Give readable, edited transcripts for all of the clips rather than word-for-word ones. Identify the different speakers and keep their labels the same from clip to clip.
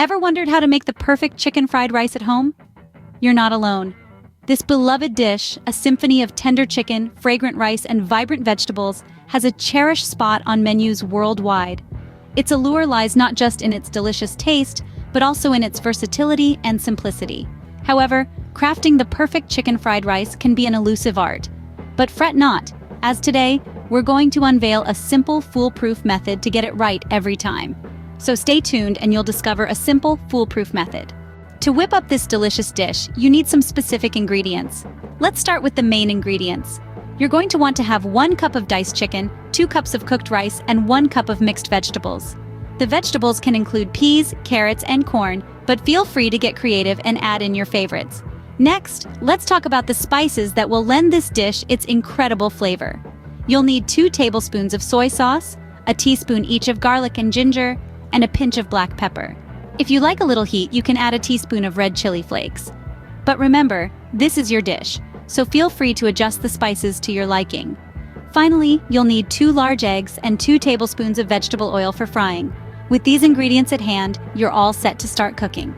Speaker 1: Ever wondered how to make the perfect chicken fried rice at home? You're not alone. This beloved dish, a symphony of tender chicken, fragrant rice, and vibrant vegetables, has a cherished spot on menus worldwide. Its allure lies not just in its delicious taste, but also in its versatility and simplicity. However, crafting the perfect chicken fried rice can be an elusive art. But fret not, as today, we're going to unveil a simple, foolproof method to get it right every time. So stay tuned and you'll discover a simple, foolproof method. To whip up this delicious dish, you need some specific ingredients. Let's start with the main ingredients. You're going to want to have 1 cup of diced chicken, 2 cups of cooked rice, and 1 cup of mixed vegetables. The vegetables can include peas, carrots, and corn, but feel free to get creative and add in your favorites. Next, let's talk about the spices that will lend this dish its incredible flavor. You'll need 2 tablespoons of soy sauce, a teaspoon each of garlic and ginger, and a pinch of black pepper. If you like a little heat, you can add a teaspoon of red chili flakes. But remember, this is your dish, so feel free to adjust the spices to your liking. Finally, you'll need 2 large eggs and 2 tablespoons of vegetable oil for frying. With these ingredients at hand, you're all set to start cooking.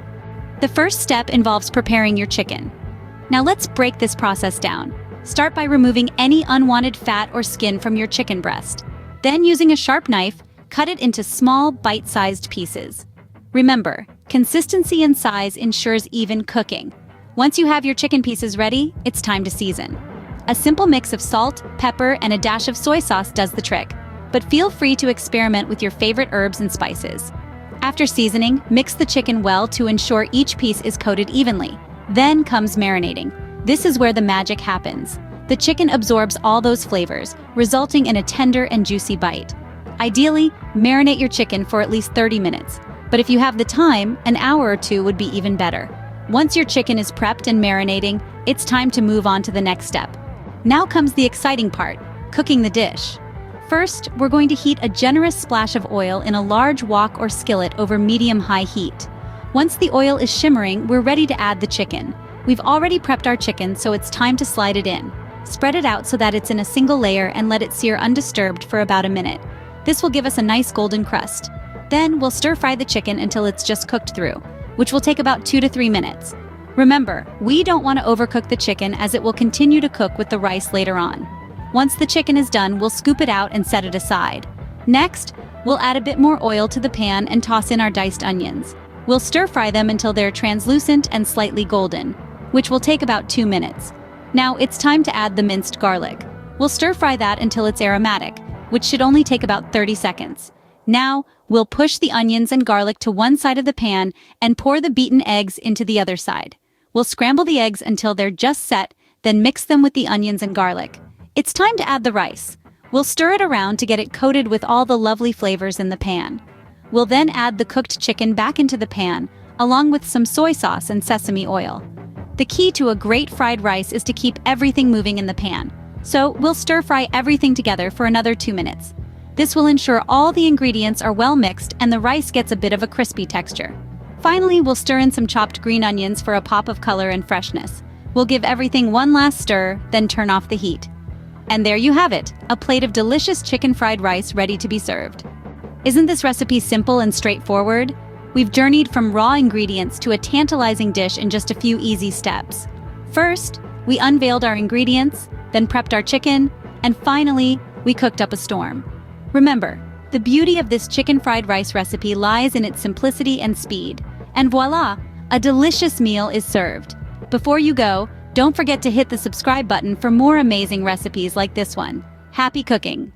Speaker 1: The first step involves preparing your chicken. Now let's break this process down. Start by removing any unwanted fat or skin from your chicken breast. Then, using a sharp knife, cut it into small, bite-sized pieces. Remember, consistency and size ensures even cooking. Once you have your chicken pieces ready, it's time to season. A simple mix of salt, pepper, and a dash of soy sauce does the trick, but feel free to experiment with your favorite herbs and spices. After seasoning, mix the chicken well to ensure each piece is coated evenly. Then comes marinating. This is where the magic happens. The chicken absorbs all those flavors, resulting in a tender and juicy bite. Ideally, marinate your chicken for at least 30 minutes. But if you have the time, an hour or 2 would be even better. Once your chicken is prepped and marinating, it's time to move on to the next step. Now comes the exciting part, cooking the dish. First, we're going to heat a generous splash of oil in a large wok or skillet over medium-high heat. Once the oil is shimmering, we're ready to add the chicken. We've already prepped our chicken, so it's time to slide it in. Spread it out so that it's in a single layer and let it sear undisturbed for about a minute. This will give us a nice golden crust. Then we'll stir-fry the chicken until it's just cooked through, which will take about 2 to 3 minutes. Remember, we don't want to overcook the chicken as it will continue to cook with the rice later on. Once the chicken is done, we'll scoop it out and set it aside. Next, we'll add a bit more oil to the pan and toss in our diced onions. We'll stir-fry them until they're translucent and slightly golden, which will take about 2 minutes. Now it's time to add the minced garlic. We'll stir-fry that until it's aromatic, which should only take about 30 seconds. Now, we'll push the onions and garlic to one side of the pan and pour the beaten eggs into the other side. We'll scramble the eggs until they're just set, then mix them with the onions and garlic. It's time to add the rice. We'll stir it around to get it coated with all the lovely flavors in the pan. We'll then add the cooked chicken back into the pan, along with some soy sauce and sesame oil. The key to a great fried rice is to keep everything moving in the pan. So we'll stir-fry everything together for another 2 minutes. This will ensure all the ingredients are well mixed and the rice gets a bit of a crispy texture. Finally, we'll stir in some chopped green onions for a pop of color and freshness. We'll give everything one last stir, then turn off the heat. And there you have it, a plate of delicious chicken fried rice ready to be served. Isn't this recipe simple and straightforward? We've journeyed from raw ingredients to a tantalizing dish in just a few easy steps. First, we unveiled our ingredients, then prepped our chicken, and finally, we cooked up a storm. Remember, the beauty of this chicken fried rice recipe lies in its simplicity and speed. And voila, a delicious meal is served. Before you go, don't forget to hit the subscribe button for more amazing recipes like this one. Happy cooking!